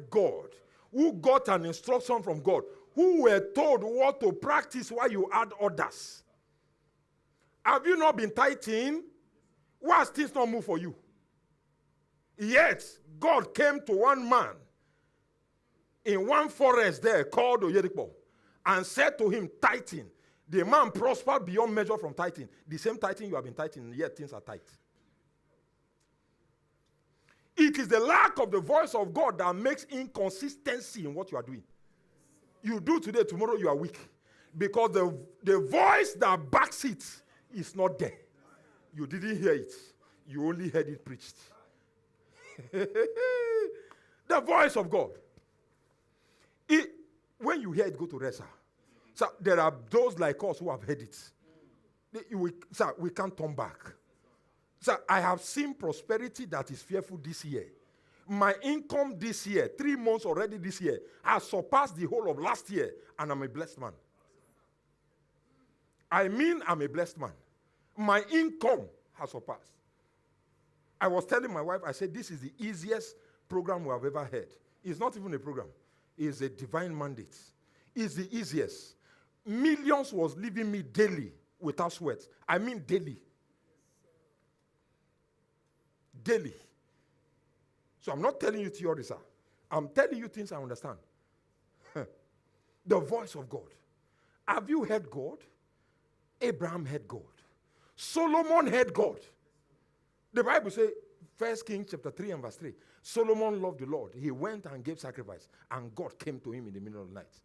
God, who got an instruction from God, who were told what to practice while you had others. Have you not been tithing? Why has things not moved for you? Yet, God came to one man in one forest there called Oyedepo and said to him, tithing. The man prospered beyond measure from tithing. The same tithing you have been tithing, yet things are tight. It is the lack of the voice of God that makes inconsistency in what you are doing. You do today, tomorrow you are weak. Because the voice that backs it is not there. You didn't hear it. You only heard it preached. The voice of God. When you hear it, go to rest. So there are those like us who have heard it. We can't turn back. So I have seen prosperity that is fearful this year. My income this year, 3 months already this year, has surpassed the whole of last year, and I'm a blessed man. I mean, I'm a blessed man. My income has surpassed. I was telling my wife, I said, this is the easiest program we have ever had. It's not even a program. It's a divine mandate. It's the easiest. Millions was leaving me daily without sweat. I mean daily. Daily. So I'm not telling you theory, sir. I'm telling you things I understand. The voice of God. Have you heard God? Abraham heard God. Solomon heard God. The Bible says, 1 Kings chapter 3 and verse 3, Solomon loved the Lord. He went and gave sacrifice, and God came to him in the middle of the night.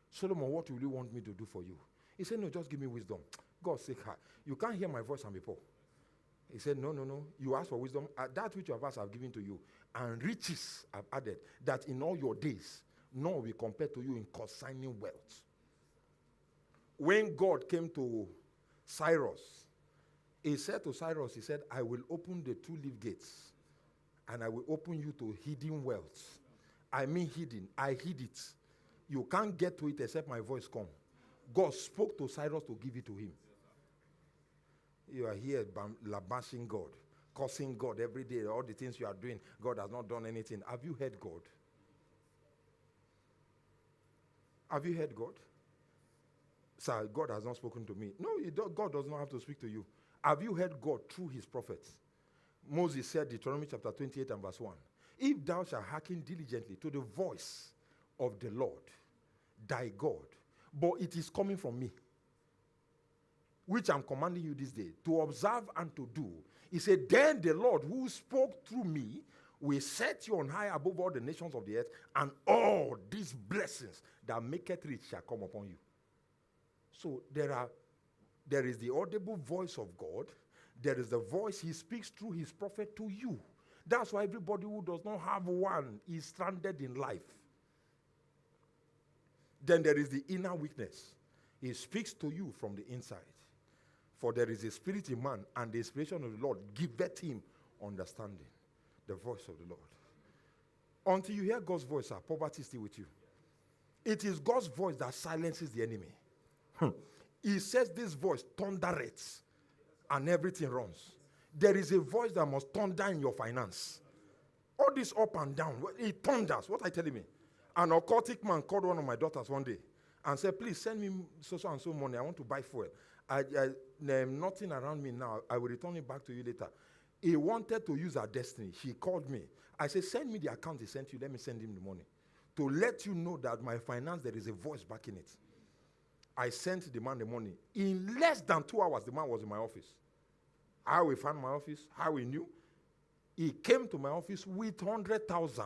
Solomon, what will you want me to do for you? He said, no, just give me wisdom. God said, you can't hear my voice and be poor. He said, no. You ask for wisdom. That which you have asked, I've given to you. And riches I've added, that in all your days, none will be compared to you in consigning wealth. When God came to Cyrus, he said to Cyrus, he said, I will open the 2-leaf gates, and I will open you to hidden wealth. I mean hidden. I hid it. You can't get to it except my voice come. God spoke to Cyrus to give it to him. You are here bashing God, cursing God every day. All the things you are doing, God has not done anything. Have you heard God? Have you heard God? Sir, God has not spoken to me. No, God does not have to speak to you. Have you heard God through his prophets? Moses said, Deuteronomy chapter 28 and verse 1, if thou shalt hearken diligently to the voice of the Lord, thy God, but it is coming from me, which I'm commanding you this day, to observe and to do. He said, then the Lord who spoke through me will set you on high above all the nations of the earth, and all these blessings that make it rich shall come upon you. So there is the audible voice of God. There is the voice he speaks through his prophet to you. That's why everybody who does not have one is stranded in life. Then there is the inner witness. He speaks to you from the inside. For there is a spirit in man, and the inspiration of the Lord giveth him understanding. The voice of the Lord. Until you hear God's voice, poverty is still with you. It is God's voice that silences the enemy. He says this voice thundereth, and everything runs. There is a voice that must thunder in your finance. All this up and down, it thunders. What are you telling me? An occultic man called one of my daughters one day and said, please send me so and so money. I want to buy fuel. Nothing around me now. I will return it back to you later. He wanted to use her destiny. She called me. I said, send me the account he sent you. Let me send him the money. To let you know that my finance, there is a voice backing it. I sent the man the money. In less than 2 hours, the man was in my office. How he found my office, how he knew. He came to my office with 100,000.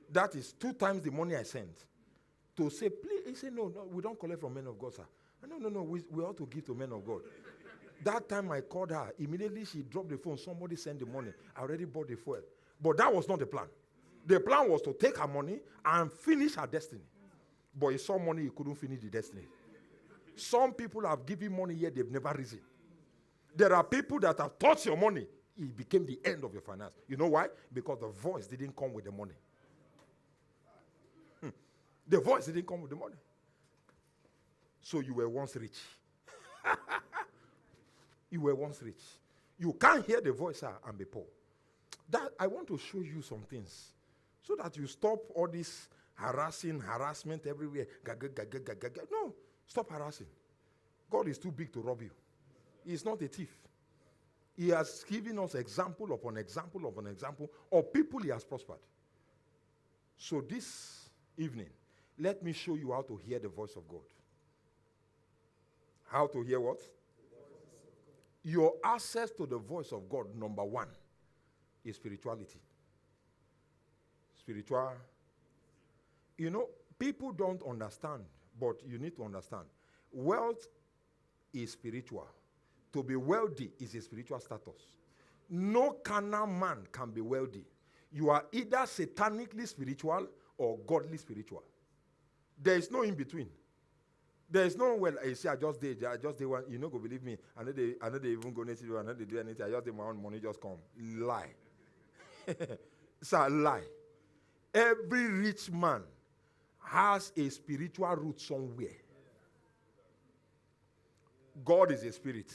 That is 2 times the money I sent. To say, please, he said, no, we don't collect from men of God, sir. No, we ought to give to men of God. That time I called her, immediately she dropped the phone, somebody sent the money. I already bought the fuel. But that was not the plan. The plan was to take her money and finish her destiny. But he saw money, he couldn't finish the destiny. Some people have given money yet they've never risen. There are people that have touched your money. It became the end of your finance. You know why? Because the voice didn't come with the money. The voice didn't come with the money. So you were once rich. You were once rich. You can't hear the voice and be poor. That I want to show you some things. So that you stop all this harassment everywhere. No, stop harassing. God is too big to rob you. He is not a thief. He has given us example upon example upon example of people he has prospered. So this evening, let me show you how to hear the voice of God. How to hear what? Your access to the voice of God, number one, is spirituality. Spiritual. You know, people don't understand, but you need to understand. Wealth is spiritual. To be wealthy is a spiritual status. No carnal man can be wealthy. You are either satanically spiritual or godly spiritual. There is no in between. There is no, well, I say, I just did one. You know, go believe me. I know they even go next to you. I know they do anything. I just did my own money, just come. Lie. It's a lie. Every rich man has a spiritual root somewhere. God is a spirit.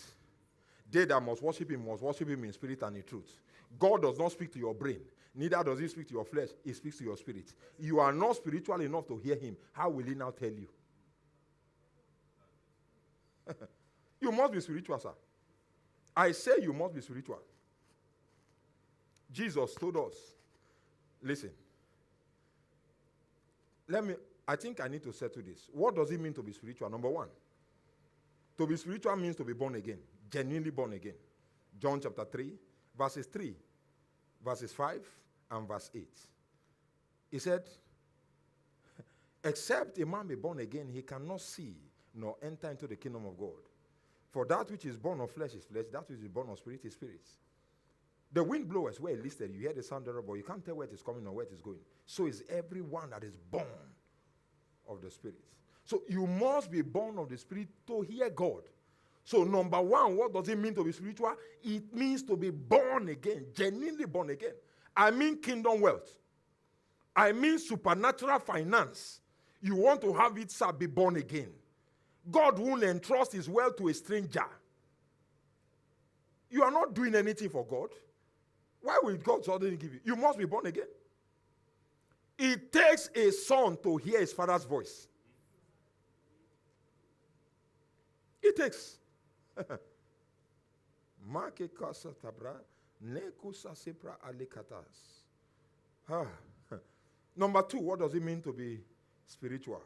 They that must worship him in spirit and in truth. God does not speak to your brain. Neither does he speak to your flesh. He speaks to your spirit. You are not spiritual enough to hear him. How will he now tell you? You must be spiritual, sir. I say you must be spiritual. Jesus told us, listen, I think I need to settle this. What does it mean to be spiritual? Number one, to be spiritual means to be born again, genuinely born again. John chapter 3, verses 3, verses 5, and verse 8. He said, except a man be born again, he cannot see nor enter into the kingdom of God. For that which is born of flesh is flesh, that which is born of spirit is spirit. The wind blows where it listed. You hear the sound thereof, but you can't tell where it is coming or where it is going. So is everyone that is born of the spirit. So you must be born of the spirit to hear God. So number one, what does it mean to be spiritual? It means to be born again, genuinely born again. I mean kingdom wealth. I mean supernatural finance. You want to have it, sir, be born again. God won't entrust his wealth to a stranger. You are not doing anything for God. Why will God suddenly give you? You must be born again. It takes a son to hear his father's voice. It takes. Number two, what does it mean to be spiritual?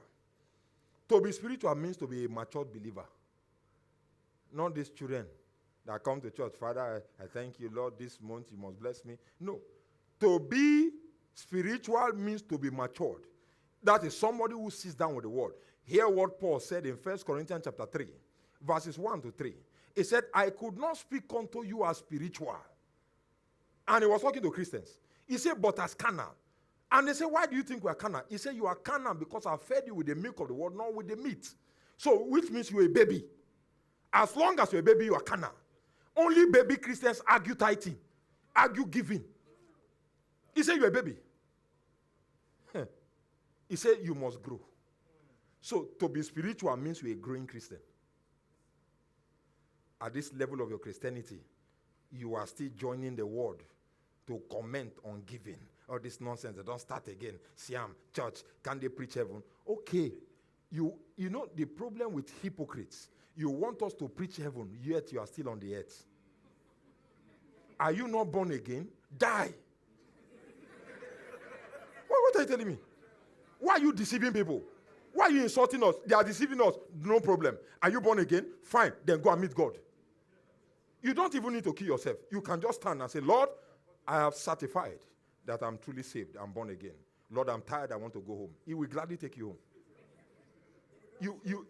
To be spiritual means to be a matured believer. Not these children that come to church. Father, I thank you, Lord, this month you must bless me. No. To be spiritual means to be matured. That is somebody who sits down with the word. Hear what Paul said in 1 Corinthians chapter 3, verses 1 to 3. He said, I could not speak unto you as spiritual. And he was talking to Christians. He said, but as carnal. And they said, why do you think we are carnal? He said, you are carnal because I fed you with the milk of the word, not with the meat. So, which means you're a baby. As long as you're a baby, you are carnal. Only baby Christians argue tithing, argue giving. He said, you're a baby. He said, you must grow. So, to be spiritual means you're a growing Christian. At this level of your Christianity, you are still joining the word to comment on giving. All this nonsense, they don't start again. Siam, church, can they preach heaven? Okay. You know the problem with hypocrites. You want us to preach heaven, yet you are still on the earth. Are you not born again? Die. What are you telling me? Why are you deceiving people? Why are you insulting us? They are deceiving us. No problem. Are you born again? Fine. Then go and meet God. You don't even need to kill yourself. You can just stand and say, Lord, I have certified that I'm truly saved. I'm born again. Lord, I'm tired. I want to go home. He will gladly take you home.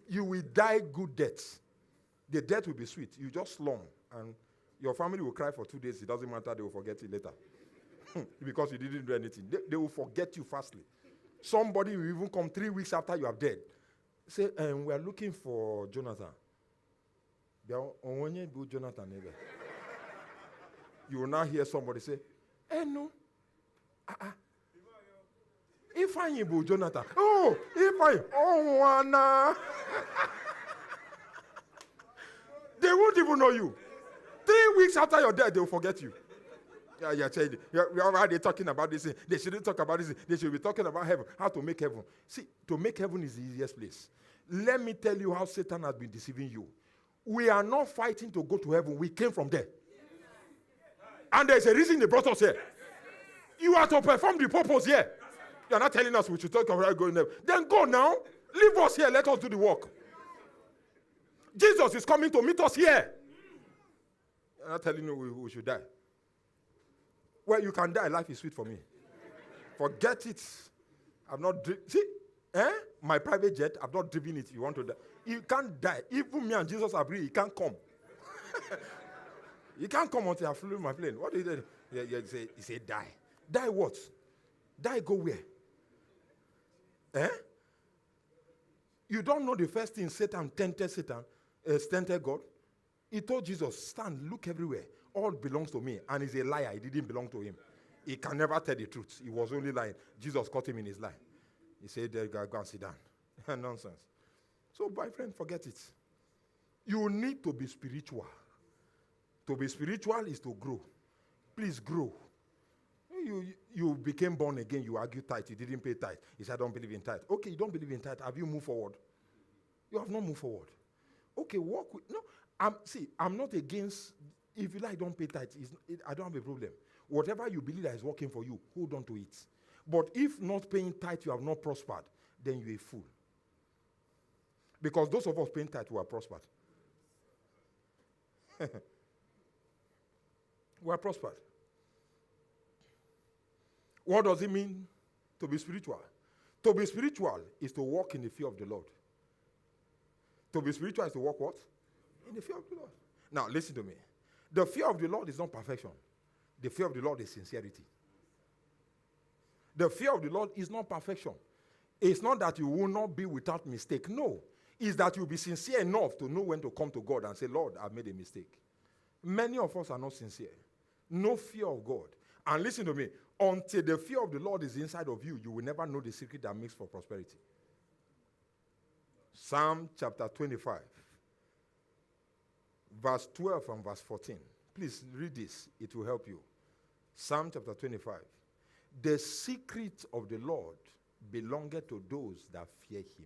You will die good death. The death will be sweet. You just slum, and your family will cry for 2 days. It doesn't matter. They will forget it later. Because you didn't do anything. They will forget you fastly. Somebody will even come 3 weeks after you are dead. Say, we are looking for Jonathan. Jonathan. You will now hear somebody say, no. If I am Jonathan. Oh, if I. Oh, Anna. They won't even know you. 3 weeks after your death, they will forget you. Yeah, why are they talking about this? They shouldn't talk about this. They should be talking about heaven. How to make heaven. See, to make heaven is the easiest place. Let me tell you how Satan has been deceiving you. We are not fighting to go to heaven. We came from there. And there's a reason they brought us here. You are to perform the purpose here. You are not telling us we should talk about going there. Then go now. Leave us here. Let us do the work. Jesus is coming to meet us here. I'm not telling you we should die. Well, you can die. Life is sweet for me. Forget it. I'm not... My private jet, I've not driven it. You want to die? You can't die. Even me and Jesus agree, he can't come. He can't come until I flew my plane. What did he say, die. Die what? Die go where? You don't know the first thing Satan tempted God. He told Jesus, stand, look everywhere. All belongs to me. And he's a liar. It didn't belong to him. He can never tell the truth. He was only lying. Jesus caught him in his lie. He said, go and sit down. Nonsense. So, my friend, forget it. You need to be spiritual. To be spiritual is to grow. Please grow. You became born again. You argue tithe. You didn't pay tithe. He said, I don't believe in tithe. Okay, you don't believe in tithe. Have you moved forward? You have not moved forward. Okay, walk with... No, I'm not against... If you like, don't pay tithe. I don't have a problem. Whatever you believe that is working for you, hold on to it. But if not paying tithe, you have not prospered, then you're a fool. Because those of us paying tithe, we are prospered. We are prospered. What does it mean to be spiritual? To be spiritual is to walk in the fear of the Lord. To be spiritual is to walk what? In the fear of the Lord. Now, listen to me. The fear of the Lord is not perfection. The fear of the Lord is sincerity. The fear of the Lord is not perfection. It's not that you will not be without mistake. No. It's that you'll be sincere enough to know when to come to God and say, Lord, I've made a mistake. Many of us are not sincere. No fear of God. And listen to me. Until the fear of the Lord is inside of you, you will never know the secret that makes for prosperity. Psalm chapter 25. Verse 12 and verse 14. Please read this. It will help you. Psalm chapter 25. The secret of the Lord belongeth to those that fear him.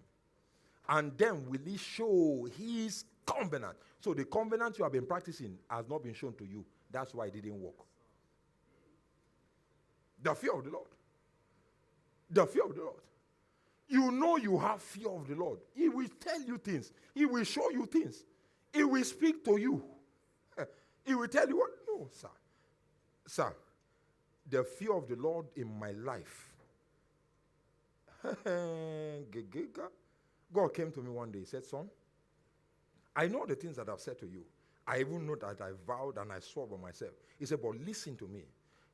And then will he show his covenant. So the covenant you have been practicing has not been shown to you. That's why it didn't work. The fear of the Lord. The fear of the Lord. You know you have fear of the Lord. He will tell you things. He will show you things. He will speak to you. He will tell you what? No, sir. Sir, the fear of the Lord in my life. God came to me one day. He said, son, I know the things that I've said to you. I even know that I vowed and I swore by myself. He said, but listen to me.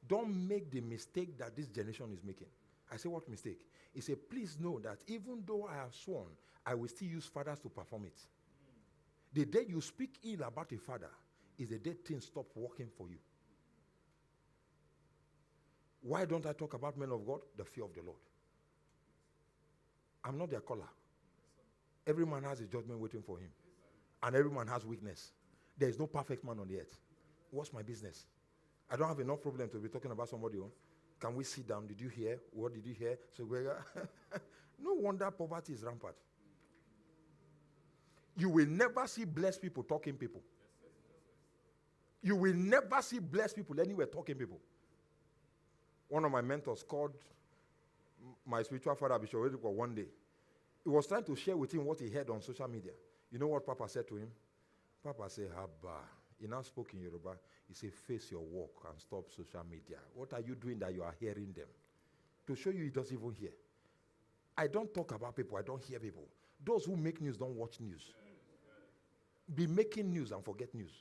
Don't make the mistake that this generation is making. I said, what mistake? He said, please know that even though I have sworn, I will still use fathers to perform it. The day you speak ill about a father is the day things stop working for you. Why don't I talk about men of God? The fear of the Lord. I'm not their caller. Every man has a judgment waiting for him. And every man has weakness. There is no perfect man on the earth. What's my business? I don't have enough problem to be talking about somebody else. Can we sit down? Did you hear? What did you hear? So no wonder poverty is rampant. You will never see blessed people talking people. You will never see blessed people anywhere talking people. One of my mentors called my spiritual father, Bishop Oyedepo, one day. He was trying to share with him what he heard on social media. You know what Papa said to him? Papa said, Abba. He now spoke in Yoruba. He said, face your work and stop social media. What are you doing that you are hearing them? To show you he doesn't even hear. I don't talk about people. I don't hear people. Those who make news don't watch news. Be making news and forget news.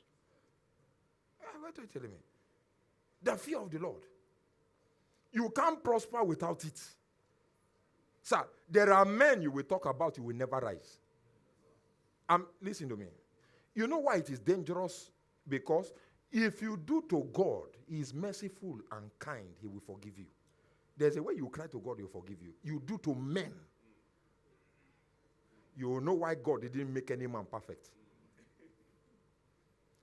What are you telling me? The fear of the Lord. You can't prosper without it. Sir, there are men you will talk about, you will never rise. Listen to me. You know why it is dangerous? Because if you do to God, he is merciful and kind, he will forgive you. There's a way you cry to God, he'll forgive you. You do to men. You will know why God didn't make any man perfect.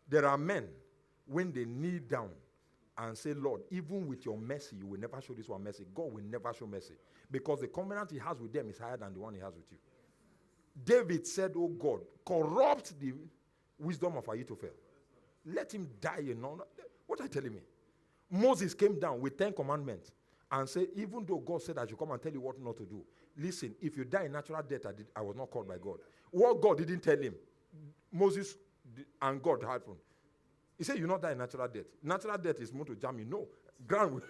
There are men, when they kneel down and say, Lord, even with your mercy, you will never show this one mercy. God will never show mercy. Because the covenant he has with them is higher than the one he has with you. David said, oh God, corrupt the wisdom of Ahithophel. Let him die in honor. What are you telling me? Moses came down with 10 commandments and said, even though God said I should come and tell you what not to do, listen, if you die in natural death, I was not called by God. What God didn't tell him, Moses and God happened. He said, you not die in natural death. Natural death is more to jam you. No. Ground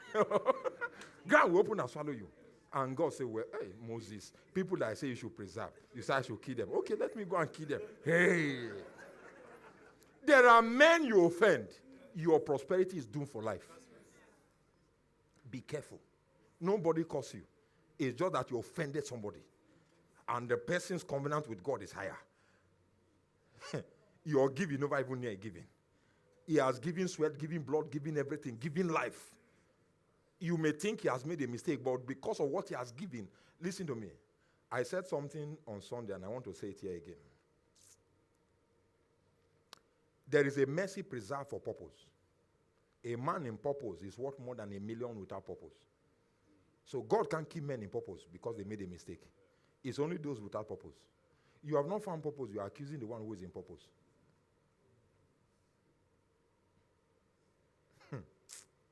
will open and swallow you. And God said, well, hey, Moses, people that I say you should preserve, you say I should kill them. Okay, let me go and kill them. Hey. There are men you offend. Your prosperity is doomed for life. Be careful. Nobody calls you. It's just that you offended somebody. And the person's covenant with God is higher. Your giving never even near giving. He has given sweat, given blood, given everything, given life. You may think he has made a mistake, but because of what he has given, listen to me. I said something on Sunday, and I want to say it here again. There is a mercy preserved for purpose. A man in purpose is worth more than 1,000,000 without purpose. So God can't keep men in purpose because they made a mistake. It's only those without purpose. You have not found purpose, you are accusing the one who is in purpose.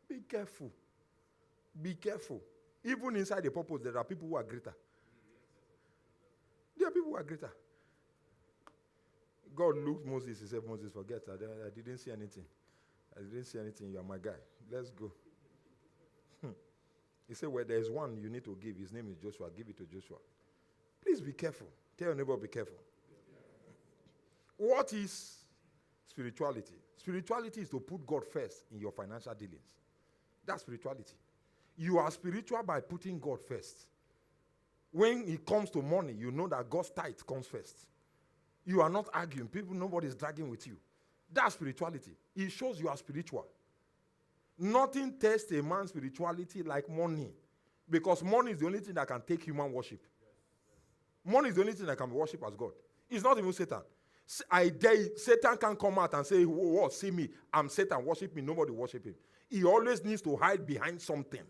Be careful. Be careful. Even inside the purpose, there are people who are greater. There are people who are greater. God looked Moses, he said, Moses, forget that. I didn't see anything. I didn't see anything. You are my guy. Let's go. He said, well, there's one you need to give. His name is Joshua. Give it to Joshua. Please be careful. Tell your neighbor, be careful. What is spirituality? Spirituality is to put God first in your financial dealings. That's spirituality. You are spiritual by putting God first. When it comes to money, you know that God's tithe comes first. You are not arguing. Nobody's dragging with you. That's spirituality. It shows you are spiritual. Nothing tests a man's spirituality like money. Because money is the only thing that can take human worship. Money is the only thing that can be worshipped as God. It's not even Satan. I dare you, Satan can't come out and say, whoa, see me, I'm Satan, worship me. Nobody worship him. He always needs to hide behind something.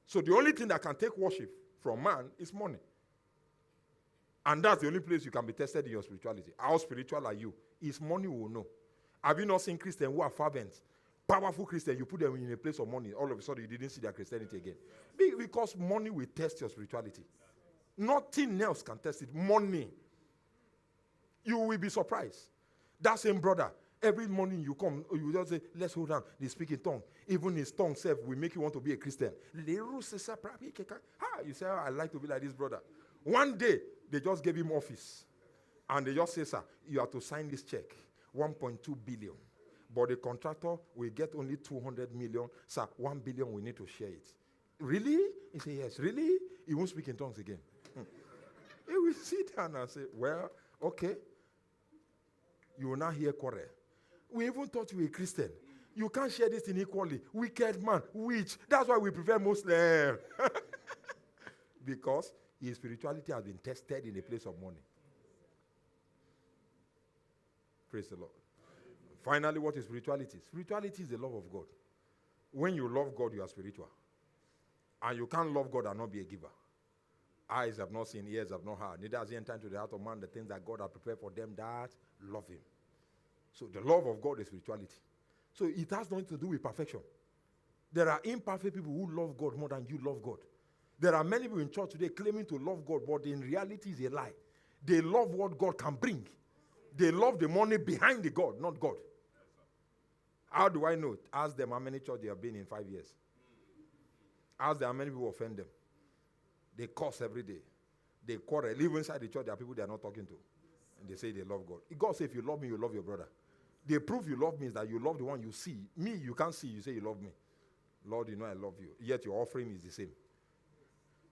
So the only thing that can take worship from man is money. And that's the only place you can be tested in your spirituality. How spiritual are you? Is money will know. Have you not seen Christians who are fervent, powerful Christians, you put them in a place of money, all of a sudden you didn't see their Christianity again? Because money will test your spirituality. Nothing else can test it. Money. You will be surprised. That same brother, every morning you come, you just say, let's hold on. They speak in tongue. Even his tongue self will make you want to be a Christian. You say, oh, I like to be like this brother. One day, they just gave him office. And they just say, sir, you have to sign this check. 1.2 billion. But the contractor will get only 200 million. Sir, 1 billion, we need to share it. Really? He said, yes. Really? He won't speak in tongues again. He will sit down and say, well, okay. You will not hear quarrel. We even thought you were a Christian. You can't share this thing equally. Wicked man, witch. That's why we prefer Muslim. Because his spirituality has been tested in a place of money. Praise the Lord. Finally, what is spirituality? Spirituality is the love of God. When you love God, you are spiritual. And you can't love God and not be a giver. Eyes have not seen, ears have not heard. Neither has he entered into the heart of man the things that God has prepared for them that love him. So the love of God is spirituality. So it has nothing to do with perfection. There are imperfect people who love God more than you love God. There are many people in church today claiming to love God, but in reality it's a lie. They love what God can bring. They love the money behind the God, not God. How do I know? Ask them how many churches they have been in 5 years. Ask them how many people offend them. They curse every day. They quarrel. Even inside the church, there are people they are not talking to. And they say they love God. God says, if you love me, you love your brother. The proof you love me is that you love the one you see. Me, you can't see. You say you love me. Lord, you know I love you. Yet your offering is the same.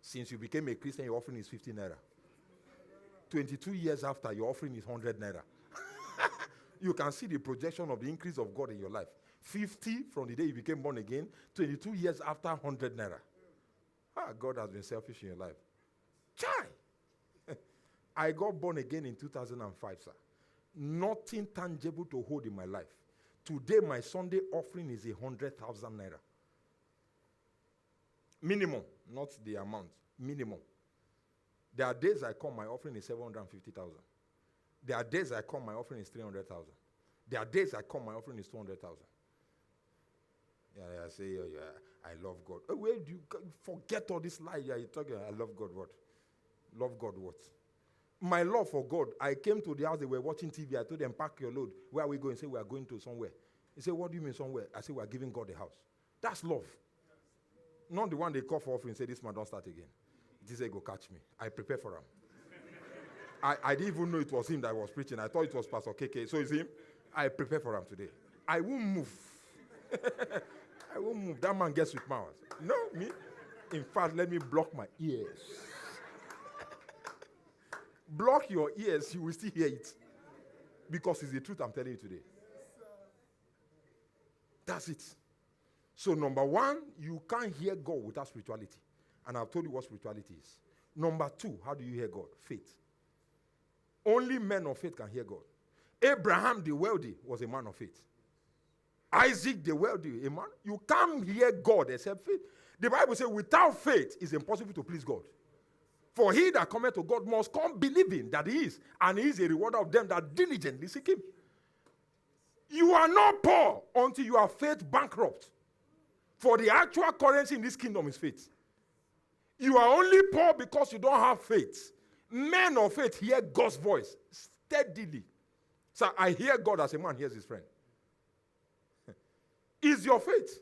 Since you became a Christian, your offering is 50 naira. 22 years after, your offering is 100 naira. You can see the projection of the increase of God in your life. 50 from the day you became born again, 22 years after, 100 naira. God has been selfish in your life. Chai! I got born again in 2005, sir. Nothing tangible to hold in my life. Today, my Sunday offering is 100,000 naira. Minimum, not the amount. Minimum. There are days I come, my offering is 750,000. There are days I come, my offering is 300,000. There are days I come, my offering is 200,000. Yeah, I say, I love God. Where do you forget all this lie? Yeah, you're talking, I love God what? Love God what? My love for God, I came to the house, they were watching TV. I told them, pack your load. Where are we going? Say, we are going to somewhere. He said, what do you mean somewhere? I said, we are giving God a house. That's love. Not the one they call for offering and say, this man don't start again. This guy go catch me. I prepare for him. I didn't even know it was him that was preaching. I thought it was Pastor KK. So it's him. I prepare for him today. I won't move. I won't move. That man gets with mouth. No, me. In fact, let me block my ears. Block your ears, you will still hear it. Because it's the truth I'm telling you today. That's it. So number one, you can't hear God without spirituality. And I've told you what spirituality is. Number two, how do you hear God? Faith. Only men of faith can hear God. Abraham the wealthy was a man of faith. Isaac the wealthy, a man. You can't hear God except faith. The Bible says without faith, it's impossible to please God. For he that cometh to God must come believing that he is, and he is a rewarder of them that diligently seek him. You are not poor until you are faith bankrupt. For the actual currency in this kingdom is faith. You are only poor because you don't have faith. Men of faith hear God's voice steadily. So I hear God as a man hears his friend. Is your faith?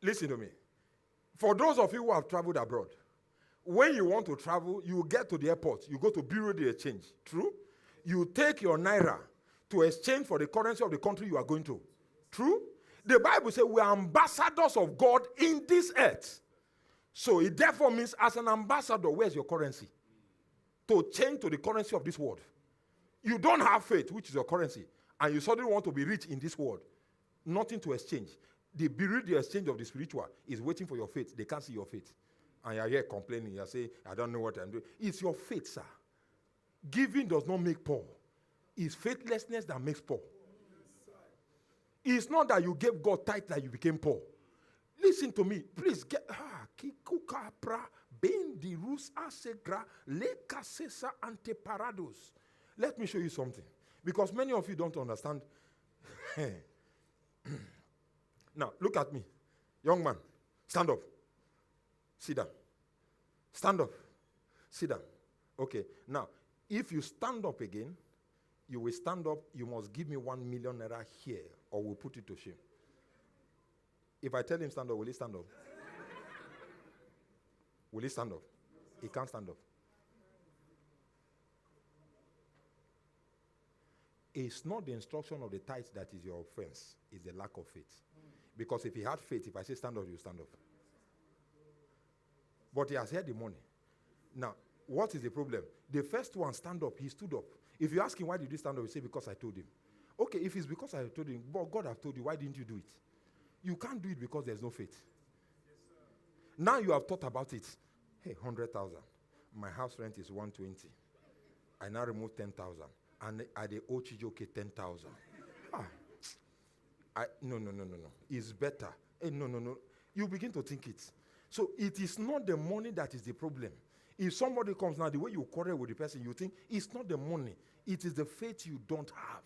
Listen to me. For those of you who have traveled abroad, when you want to travel, you get to the airport. You go to Bureau de Exchange. True? You take your naira to exchange for the currency of the country you are going to. True? The Bible says we are ambassadors of God in this earth. So it therefore means as an ambassador, where's your currency? To change to the currency of this world. You don't have faith, which is your currency, and you suddenly want to be rich in this world. Nothing to exchange. The Bureau de Exchange of the spiritual is waiting for your faith. They can't see your faith. And you're here complaining. You're saying, I don't know what I'm doing. It's your faith, sir. Giving does not make poor. It's faithlessness that makes poor. It's not that you gave God tithe that you became poor. Listen to me. Please get... Let me show you something. Because many of you don't understand. Now, look at me. Young man, stand up. Sit down. Stand up. Sit down. Okay. Now, if you stand up again, you will stand up. You must give me 1 million naira here, or we'll put it to shame. If I tell him stand up, will he stand up? Will he stand up? He can't stand up. It's not the instruction of the tithe that is your offense. It's the lack of faith. Because if he had faith, if I say stand up, you stand up. But he has had the money. Now, what is the problem? The first one, stand up, he stood up. If you ask him, why did you stand up? He say, because I told him. Okay, if it's because I told him, but God have told you, why didn't you do it? You can't do it because there's no faith. Now you have thought about it. Hey, 100,000. My house rent is 120. I now remove 10,000. And I the owe Chijoke 10,000. No. It's better. Hey, no. You begin to think it. So it is not the money that is the problem. If somebody comes now, the way you quarrel with the person, you think it's not the money. It is the faith you don't have.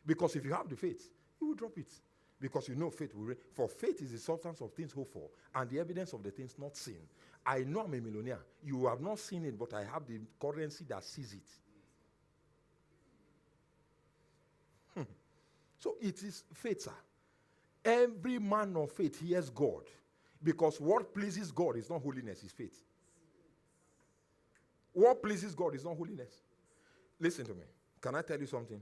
Because if you have the faith, you will drop it. Because you know faith will reign. For faith is the substance of things hoped for, and the evidence of the things not seen. I know I'm a millionaire. You have not seen it, but I have the currency that sees it. So it is faith, sir. Every man of faith hears God. Because what pleases God is not holiness, it's faith. What pleases God is not holiness. Listen to me. Can I tell you something?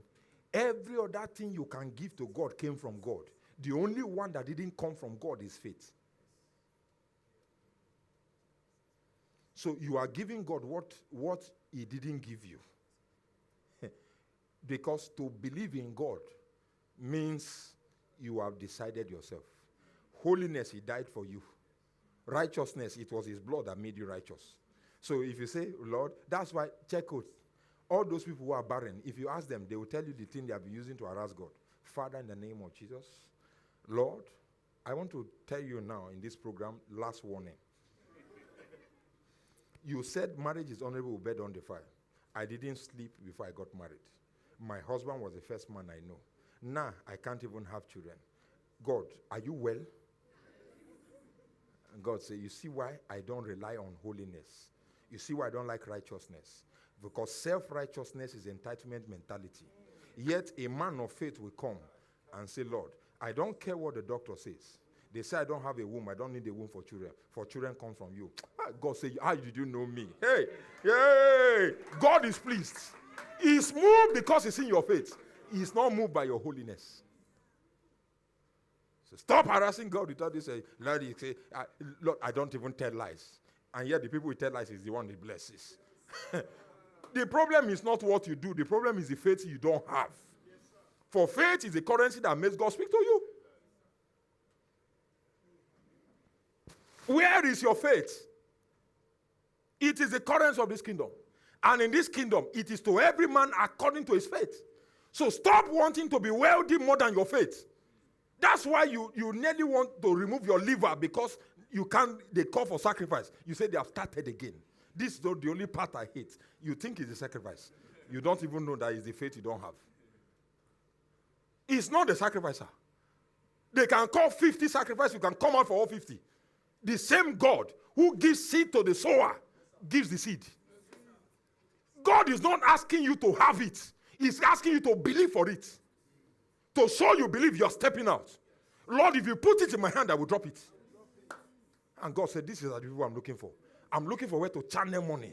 Every other thing you can give to God came from God. The only one that didn't come from God is faith. So you are giving God what he didn't give you. Because to believe in God means you have decided yourself. Holiness, he died for you. Righteousness, it was his blood that made you righteous. So if you say, Lord, that's why, check out, All those people who are barren, if you ask them, they will tell you the thing they have been using to harass God. Father, in the name of Jesus, Lord, I want to tell you now in this program, last warning. You said marriage is honorable, bed undefiled. I didn't sleep before I got married. My husband was the first man I know. Now I can't even have children. God, are you well? And God said, you see why I don't rely on holiness. You see why I don't like righteousness. Because self-righteousness is entitlement mentality. Yet a man of faith will come and say, Lord, I don't care what the doctor says. They say I don't have a womb. I don't need a womb for children. For children come from you. God said, how did you know me? Hey, hey, God is pleased. He's moved because it's in your faith. He's not moved by your holiness. So stop harassing God without this. Lord, Lord, I don't even tell lies. And yet the people who tell lies is the one that blesses. The problem is not what you do. The problem is the faith you don't have. For faith is the currency that makes God speak to you. Where is your faith? It is the currency of this kingdom. And in this kingdom, it is to every man according to his faith. So stop wanting to be wealthy more than your faith. That's why you nearly want to remove your liver because you can't, they call for sacrifice. You say they have started again. This is the only part I hate. You think it's a sacrifice. You don't even know that it's the faith you don't have. It's not the sacrificer. They can call 50 sacrifices. You can come out for all 50. The same God who gives seed to the sower gives the seed. God is not asking you to have it. He's asking you to believe for it. To show you believe, you're stepping out. Lord, if you put it in my hand, I will drop it. And God said, this is the people I'm looking for. I'm looking for where to channel money.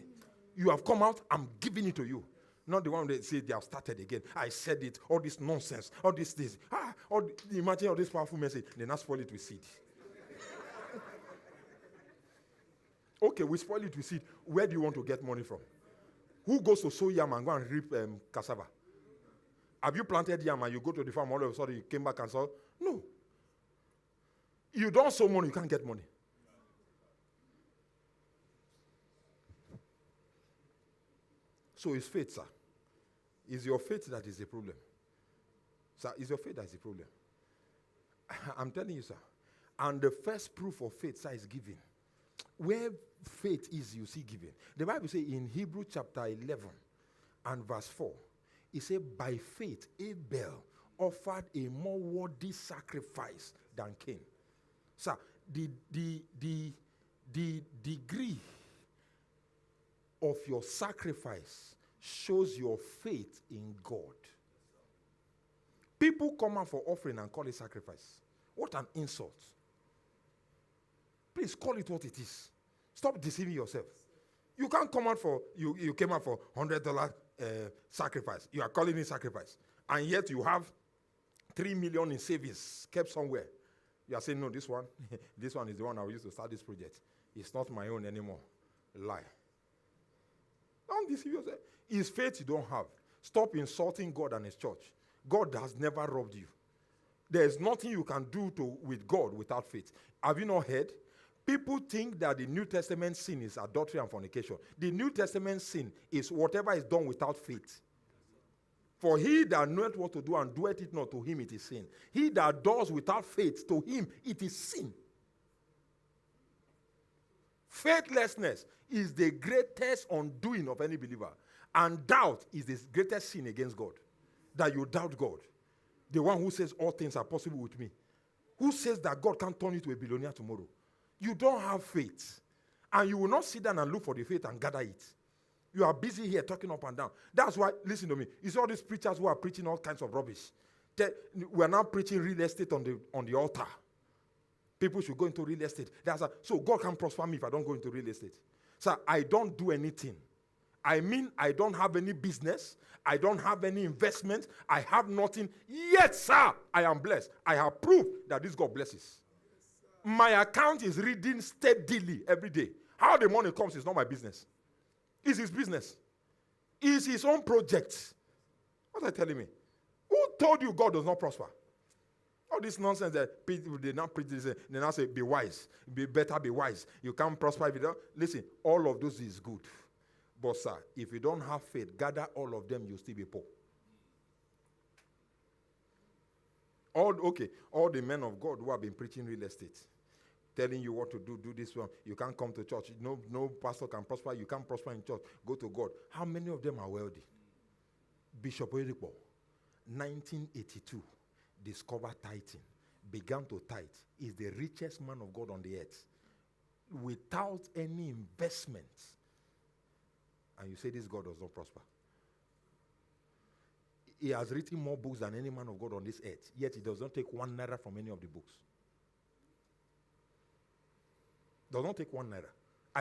You have come out, I'm giving it to you. Not the one that say they have started again. I said it, all this nonsense, all this. Imagine all this powerful message. They not spoil it with seed. Okay, we spoil it with seed. Where do you want to get money from? Who goes to sow yam and go and reap cassava? Have you planted yam and you go to the farm all of a sudden you came back and saw? No. You don't sow money, you can't get money. So it's faith, sir. It's your faith that is the problem. Sir, it's your faith that is the problem. I'm telling you, sir. And the first proof of faith, sir, is giving. Where faith is, you see giving. The Bible says in Hebrews chapter 11 and verse 4, it says, by faith, Abel offered a more worthy sacrifice than Cain. Sir, the degree of your sacrifice shows your faith in God. People come out for offering and call it sacrifice. What an insult. Please call it what it is. Stop deceiving yourself. You can't come out for, you came out for $100 sacrifice. You are calling it sacrifice. And yet you have 3 million in savings kept somewhere. You are saying, no, this one is the one I will use to start this project. It's not my own anymore. Lie. Don't deceive yourself. It's faith you don't have. Stop insulting God and his church. God has never robbed you. There's nothing you can do with God without faith. Have you not heard? People think that the New Testament sin is adultery and fornication. The New Testament sin is whatever is done without faith. For he that knoweth what to do and doeth it not, to him it is sin. He that does without faith, to him it is sin. Faithlessness is the greatest undoing of any believer. And doubt is the greatest sin against God. That you doubt God. The one who says all things are possible with me. Who says that God can't turn you to a billionaire tomorrow? You don't have faith. And you will not sit down and look for the faith and gather it. You are busy here talking up and down. That's why, listen to me, it's all these preachers who are preaching all kinds of rubbish. We're now preaching real estate on the altar. People should go into real estate. So God can prosper me if I don't go into real estate. Sir, I don't do anything. I mean, I don't have any business. I don't have any investment. I have nothing. Yet, sir, I am blessed. I have proof that this God blesses. My account is reading steadily every day. How the money comes is not my business. It's his business. It's his own project. What are you telling me? Who told you God does not prosper? All this nonsense that people, they now preach this, they now say, be wise. Be better, be wise. You can't prosper if you don't. Listen, all of those is good. But sir, if you don't have faith, gather all of them, you'll still be poor. All the men of God who have been preaching real estate, telling you what to do this one. You can't come to church. No pastor can prosper. You can't prosper in church. Go to God. How many of them are wealthy? Bishop Oyedepo, 1982, discovered tithing, began to tithe. Is the richest man of God on the earth without any investment. And you say this God does not prosper. He has written more books than any man of God on this earth, yet he does not take 1 naira from any of the books. Does not take 1 naira.